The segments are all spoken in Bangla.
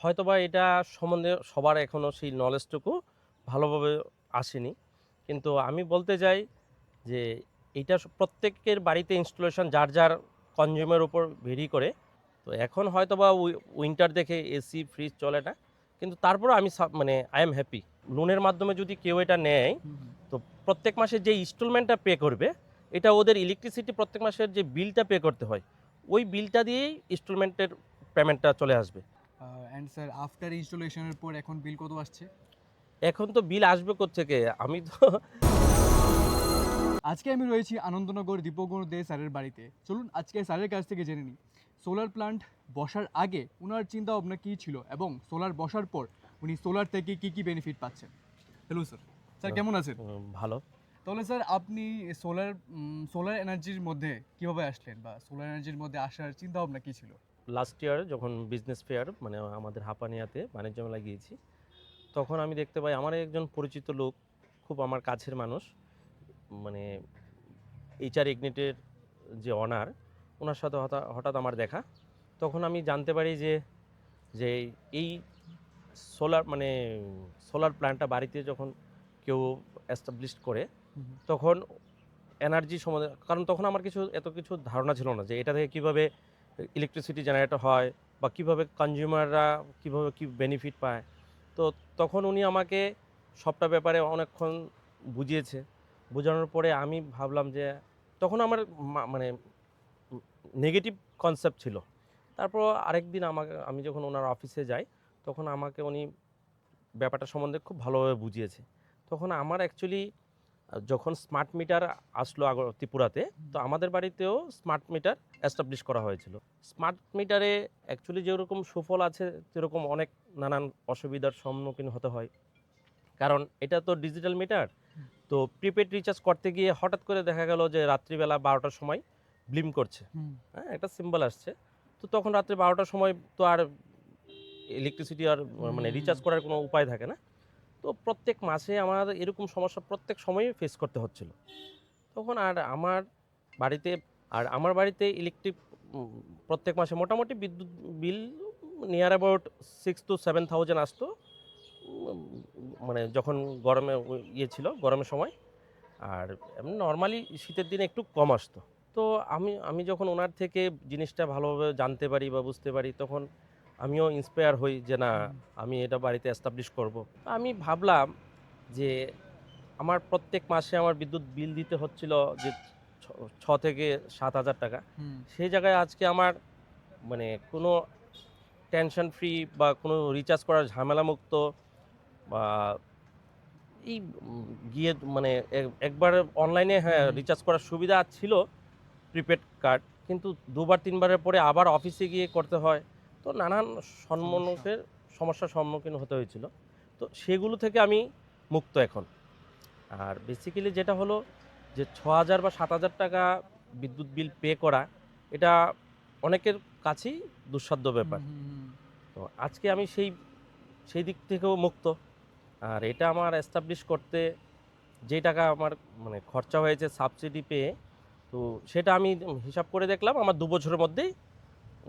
হয়তোবা এটা সম্বন্ধে সবার এখনো সেই নলেজটুকু ভালোভাবে আসেনি। কিন্তু আমি বলতে চাই যে এইটা প্রত্যেকের বাড়িতে ইনস্টলেশন যার কনজিউমের উপর ভেরি করে। তো এখন হয়তোবা উইন্টার দেখে এসি, ফ্রিজ চলে না। কিন্তু তারপরেও আমি মানে আই এম হ্যাপি। লোনের মাধ্যমে যদি কেউ এটা নেয়, হুম, হুম। তো প্রত্যেক মাসে যে ইনস্টলমেন্টটা পে করবে, এটা ওদের ইলেকট্রিসিটি প্রত্যেক মাসের যে বিলটা পে করতে হয়, ওই বিলটা দিয়েই ইনস্টলমেন্টের পেমেন্টটা চলে আসবে। অ্যান্ড স্যার আফটার ইনস্টলেশনের পর এখন বিল কত আসছে? এখন তো বিল আসবে কোত্থেকে? আমি তো আজকে আমি রয়েছি আনন্দনগর দীপঙ্কর দে স্যারের বাড়িতে। চলুন আজকে স্যারের কাছ থেকে জেনে নিই সোলার প্ল্যান্ট বসার আগে উনার চিন্তা ভাবনা কী ছিল এবং সোলার বসার পর উনি সোলার থেকে কী কী বেনিফিট পাচ্ছেন। হ্যালো স্যার, স্যার কেমন আছেন? ভালো। তাহলে স্যার আপনি সোলার এনার্জির মধ্যে কীভাবে আসলেন বা সোলার এনার্জির মধ্যে আসার চিন্তা ভাবনা কী ছিল? লাস্ট ইয়ার যখন বিজনেস ফেয়ার মানে আমাদের হাপানিয়াতে বাণিজ্য মেলায় গিয়েছি, তখন আমি দেখতে পাই আমার একজন পরিচিত লোক, খুব আমার কাছের মানুষ, মানে এইচআর ইগনিটের যে অনার, ওনার সাথে হঠাৎ আমার দেখা। তখন আমি জানতে পারি যে যে এই সোলার মানে সোলার প্ল্যান্টটা বাড়িতে যখন কেউ এস্টাবলিশ করে, হুম, হুম। তখন এনার্জি সম্বন্ধে, কারণ তখন আমার এত কিছু ধারণা ছিল না যে এটা থেকে কীভাবে ইলেকট্রিসিটি জেনারেট হয় বা কীভাবে কনজিউমাররা কীভাবে কী বেনিফিট পায়। তো তখন উনি আমাকে সবটা ব্যাপারে অনেকক্ষণ বুঝিয়েছে। বোঝানোর পরে আমি ভাবলাম যে তখন আমার মানে নেগেটিভ কনসেপ্ট ছিল। তারপর আরেকদিন আমি যখন ওনার অফিসে যাই, তখন আমাকে উনি ব্যাপারটা সম্বন্ধে খুব ভালোভাবে বুঝিয়েছে। তখন আমার অ্যাকচুয়ালি যখন স্মার্ট মিটার আসলো ত্রিপুরাতে, তো আমাদের বাড়িতেও স্মার্ট মিটার এস্টাবলিশ করা হয়েছিল। স্মার্ট মিটারে অ্যাকচুয়ালি যেরকম সুফল আছে, সেরকম অনেক নানান অসুবিধার সম্মুখীন হতে হয়। কারণ এটা তো ডিজিটাল মিটার। তো প্রিপেড রিচার্জ করতে গিয়ে হঠাৎ করে দেখা গেল যে রাত্রিবেলা ১২টার সময় ব্লিম করছে। হুম, হ্যাঁ, একটা সিম্বল আসছে। তো তখন রাত্রে ১২টার সময় তো আর ইলেকট্রিসিটি আর মানে হুম। রিচার্জ করার কোনো উপায় থাকে না। তো প্রত্যেক মাসে আমার এরকম সমস্যা প্রত্যেক সময়ই ফেস করতে হচ্ছিল। তখন বাড়িতে আমার বাড়িতে ইলেকট্রিক প্রত্যেক মাসে মোটামুটি বিদ্যুৎ বিল নিয়ার অ্যাবাউট 6 to 7,000 আসতো। উম মানে যখন গরমে ছিল, গরমের সময়। আর এমনি নরমালি শীতের দিনে একটু কম আসতো। তো আমি যখন ওনার থেকে জিনিসটা ভালোভাবে জানতে পারি বা বুঝতে পারি, তখন আমিও ইন্সপায়ার হই যে না, হুম, হুম। আমি এটা বাড়িতে এস্টাবলিশ করব। আমি ভাবলাম যে আমার প্রত্যেক মাসে আমার বিদ্যুৎ বিল দিতে হচ্ছিল যে ছ ৬ থেকে ৭,০০০ টাকা। হুম। সেই জায়গায় আজকে আমার মানে কোনো টেনশন ফ্রি বা কোনো রিচার্জ করার ঝামেলামুক্ত বা এই গিয়ে মানে একবার অনলাইনে, হুম, হ্যাঁ, হুম। রিচার্জ করার সুবিধা ছিল প্রিপেড কার্ড। কিন্তু ২ বার ৩ বারের পরে আবার অফিসে গিয়ে করতে হয়। তো নানান সমস্যা। সমস্যার সম্মুখীন হতে হয়েছিল। তো সেগুলো থেকে আমি মুক্ত এখন। আর বেসিক্যালি যেটা হলো যে ৬,০০০ বা ৭,০০০ টাকা বিদ্যুৎ বিল পে করা, এটা অনেকের কাছেই দুঃসাধ্য হুম, ব্যাপার। হুম, হুম। তো আজকে আমি সেই দিক থেকেও মুক্ত। আর এটা আমার এস্টাবলিশ করতে যে টাকা আমার মানে খরচা হয়েছে সাবসিডি পেয়ে, তো সেটা আমি হিসাব করে দেখলাম আমার ২ বছরের মধ্যেই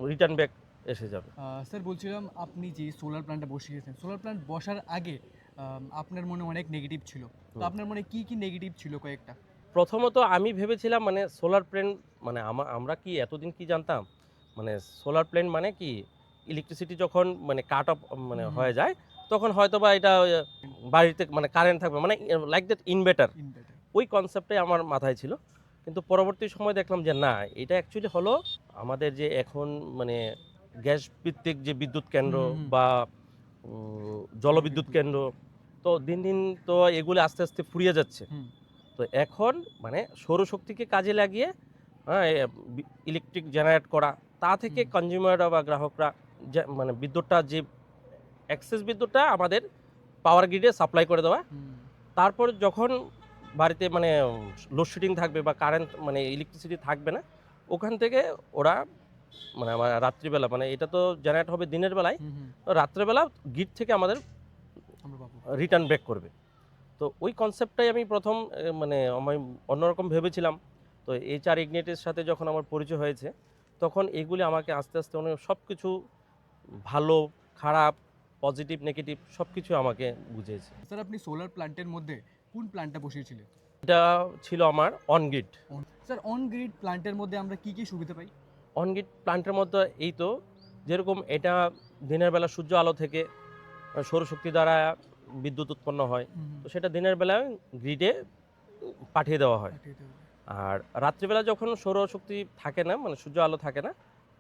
রিটার্ন ব্যাক এসে যাবে। স্যার বলছিলাম আপনি যে সোলার প্ল্যান্টটা বসিয়েছেন, সোলার প্ল্যান্ট বসার আগে আপনার মনে অনেক নেগেটিভ ছিল। তো হুম। আপনার মনে কি, কি নেগেটিভ ছিল কয়েকটা? প্রথমত আমি ভেবেছিলাম মানে সোলার প্লেন মানে আমরা কি এতদিন কি জানতাম? মানে সোলার প্লেন মানে কি? ইলেকট্রিসিটি যখন মানে কাট অফ মানে হুম, হুম। হয়ে যায়, তখন হয়তোবা এটা বাড়িতে মানে কারেন্ট থাকবে মানে লাইক দ্যাট ইনভার্টার। ইনভার্টার। ওই কনসেপ্টটাই আমার মাথায় ছিল। কিন্তু পরবর্তী সময়ে দেখলাম যে না, এটা অ্যাকচুয়ালি হলো আমাদের যে এখন মানে গ্যাস ভিত্তিক যে বিদ্যুৎ কেন্দ্র হুম, হুম, হুম। বা জলবিদ্যুৎ জলবিদ্যুৎ। কেন্দ্র, তো দিন তো এগুলো আস্তে, আস্তে ফুরিয়ে যাচ্ছে। হুম, তো এখন মানে সৌরশক্তিকে কাজে লাগিয়ে হ্যাঁ, ইলেকট্রিক জেনারেট করা, তা থেকে হুম, কনজিউমাররা বা গ্রাহকরা মানে বিদ্যুৎটা যে এক্সেস বিদ্যুৎটা আমাদের পাওয়ার গ্রিডে সাপ্লাই করে দেওয়া। হুম। তারপর যখন বাড়িতে মানে লোডশেডিং থাকবে বা কারেন্ট মানে ইলেকট্রিসিটি থাকবে না, ওখান থেকে ওরা মানে আমার রাত্রিবেলা মানে এটা তো জেনারেট হবে দিনের বেলায়, হুম, হুম। তো রাত্রেবেলা গ্রিড থেকে আমাদের আমরা পাবো। রিটার্ন ব্যাক করবে। তো ওই কনসেপ্টটাই আমি ১ম মানে আমি অন্যরকম ভেবেছিলাম। তো এইচআর ইগনিটের সাথে যখন আমার পরিচয় হয়েছে, তখন এগুলি আমাকে আস্তে, আস্তে অনেক সবকিছু ভালো, খারাপ, পজিটিভ, নেগেটিভ সব কিছু আমাকে বুঝিয়েছে। স্যার আপনি সোলার প্ল্যান্টের মধ্যে কোন প্ল্যান্টটা বসিয়েছিলেন? এটা ছিল আমার অনগ্রিড। স্যার অন গ্রিড প্ল্যান্টের মধ্যে আমরা কি কি সুবিধা পাই? অনগ্রিড প্ল্যান্টের মধ্যে এই তো, যেরকম এটা দিনের বেলা সূর্য আলো থেকে সৌরশক্তি দ্বারা বিদ্যুৎ উৎপন্ন হয়, তো সেটা দিনের বেলায় গ্রিডে পাঠিয়ে দেওয়া হয়। আর রাত্রিবেলা যখন সৌরশক্তি থাকে না, মানে সূর্য আলো থাকে না,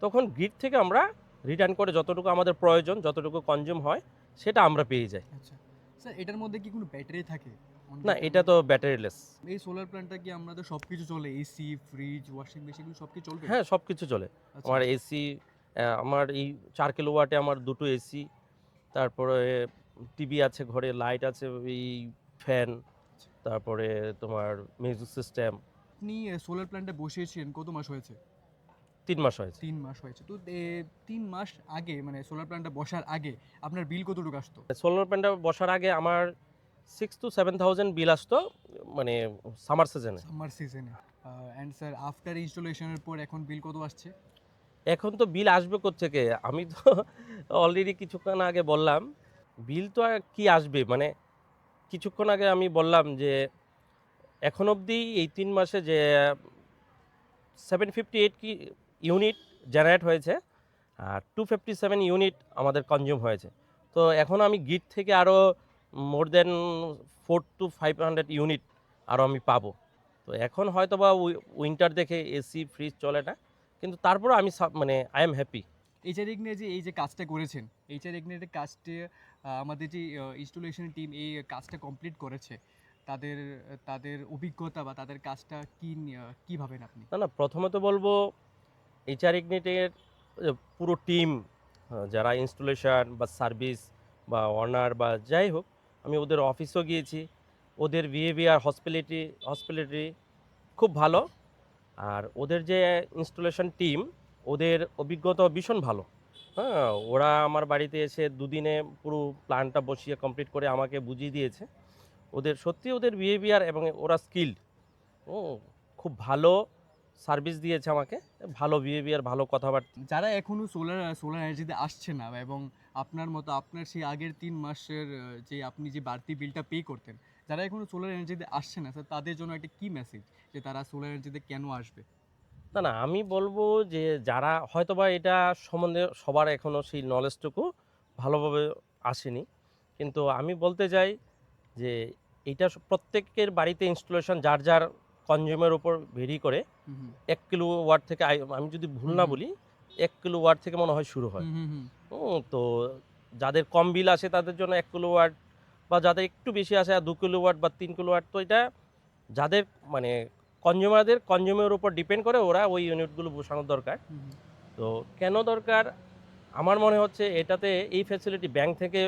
তখন গ্রিড থেকে আমরা রিটার্ন করে যতটুকু আমাদের প্রয়োজন, যতটুকু কনজিউম হয়, সেটা আমরা পেয়ে যাই। আচ্ছা স্যার এটার মধ্যে কি কোনো ব্যাটারি থাকে? না, এটা তো ব্যাটারিলেস। এই সোলার প্ল্যান্টটা কি আমাদের সব কিছু চলে, এসি, ফ্রিজ, ওয়াশিং মেশিন সব কিছু চলবে? হ্যাঁ, সব কিছু চলে। আচ্ছা আমার এসি, আমার এই 4 কিলোওয়াটে আমার দুটো এসি, তারপরে টিভি আছে ঘরে, লাইট আছে, এই ফ্যান, তারপরে তোমার মিউজিক সিস্টেম। আপনি সোলার প্ল্যান্টে বসিয়েছিলেন কত মাস হয়েছে? 3 মাস হয়েছে। 3 মাস হয়েছে। তো 3 মাস আগে মানে সোলার প্ল্যান্টটা বসার আগে আপনার বিল কতটুকু আসতো? সোলার প্যানেল বসার আগে আমার 6 to 7,000 বিল আসতো, মানে সামার সিজনে। সামার সিজনে। অ্যান্ড স্যার আফটার ইনস্টলেশনের পর এখন বিল কত আসছে? এখন তো বিল আসবে কোত্থেকে? আমি তো অলরেডি কিছুক্ষণ আগে বললাম, বিল তো আর কি আসবে, মানে কিছুক্ষণ আগে আমি বললাম যে এখন অবধি এই 3 মাসে যে 758 কি ইউনিট জেনারেট হয়েছে, আর 257 ইউনিট আমাদের কনজিউম হয়েছে। তো এখন আমি গ্রিড থেকে আরও মোর দেন 4 to 500 ইউনিট আরও আমি পাবো। তো এখন হয়তো বা উইন্টার দেখে এসি ফ্রিজ চলে না, কিন্তু তারপরেও আমি মানে আই এম হ্যাপি। এইচআর ইগনে যে এই যে কাজটা করেছেন, এইচআর ইগনেটের কাজটি আমাদের যে ইনস্টলেশন টিম এই কাজটা কমপ্লিট করেছে, তাদের তাদের অভিজ্ঞতা বা তাদের কাজটা কি ভাবেন আপনি? না, না, প্রথমত বলবো এইচআর ইগনিটের পুরো টিম, যারা ইনস্টলেশন বা সার্ভিস বা অনার বা যাই হোক, আমি ওদের অফিসেও গিয়েছি, ওদের বিহেভিয়ার, হসপিটালিটি খুব ভালো। আর ওদের যে ইনস্টলেশন টিম, ওদের অভিজ্ঞতা ভীষণ ভালো। হ্যাঁ, ওরা আমার বাড়িতে এসে দুদিনে পুরো প্ল্যানটা বসিয়ে কমপ্লিট করে আমাকে বুঝিয়ে দিয়েছে। ওদের সত্যি ওদের বিহেভিয়ার এবং ওরা স্কিল্ড, ও খুব ভালো সার্ভিস দিয়েছে আমাকে, ভালো বিহেভিয়ার, ভালো কথাবার্তা। যারা এখনো সোলার এনার্জিতে আসছে না এবং আপনার মতো আপনার সেই আগের 3 মাসের যে আপনি যে বাড়তি বিলটা পে করতেন, যারা এখনো সোলার এনার্জিতে আসছে না স্যার তাদের জন্য একটা কি মেসেজ যে তারা সোলার এনার্জিতে কেন আসবে? না, না, আমি বলবো যে যারা হয়তোবা এটা সম্বন্ধে সবার এখনও সেই নলেজটুকু ভালোভাবে আসেনি, কিন্তু আমি বলতে চাই যে এইটা প্রত্যেকের বাড়িতে ইনস্টলেশন যার যার কনজিউমের উপর ভেরি করে। হুম হুম 1 কিলো ওয়াট থেকে, আমি যদি ভুল না হুম। বলি, 1 কিলো ওয়াট থেকে মনে হয় শুরু হয়। হুম হুম তো যাদের কম বিল আসে তাদের জন্য 1 কিলো ওয়াট, বা যাদের একটু বেশি আসে 2 কিলো ওয়াট বা 3 কিলো ওয়াট, তো এটা যাদের মানে কনজিউমের উপর ডিপেন্ড করে ওরা ওই ইউনিটগুলো বসানোর দরকার। হুম হুম। তো কেন দরকার? আমার মনে হচ্ছে এটাতে এই ফ্যাসিলিটি ব্যাংক থেকে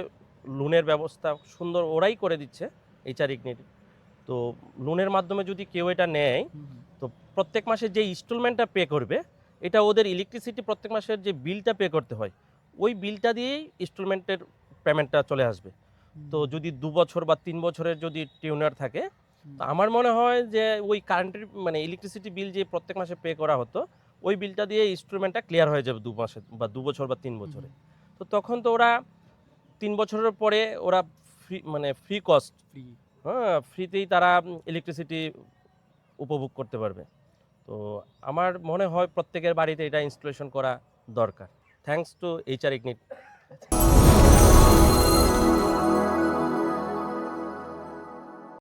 লোনের ব্যবস্থা সুন্দর ওরাই করে দিচ্ছে, এইচআর ইগনিট। তো লোনের মাধ্যমে যদি কেউ এটা নেয়, হুম হুম। তো প্রত্যেক মাসে যে ইনস্টলমেন্টটা পে করবে, এটা ওদের ইলেকট্রিসিটি প্রত্যেক মাসের যে বিলটা পে করতে হয়, ওই বিলটা দিয়েই ইনস্টলমেন্টের পেমেন্টটা চলে আসবে। তো যদি 2 বছর বা 3 বছরের যদি টিউনার থাকে, তো আমার মনে হয় যে ওই কারেন্টের মানে ইলেকট্রিসিটি বিল যে প্রত্যেক মাসে পে করা হতো, ওই বিলটা দিয়ে ইনস্টলমেন্টটা ক্লিয়ার হয়ে যাবে 2 মাসে বা 2 বছর বা 3 বছরে। তো তখন তো ওরা 3 বছরের পরে ওরা ফ্রি, মানে ফ্রি কস্ট, ফ্রি। হ্যাঁ, ফ্রিতেই তারা ইলেকট্রিসিটি উপভোগ করতে পারবে। তো আমার মনে হয় প্রত্যেকের বাড়িতে এটা ইনস্টলেশন করা দরকার। Thanks to HR ইগনিট।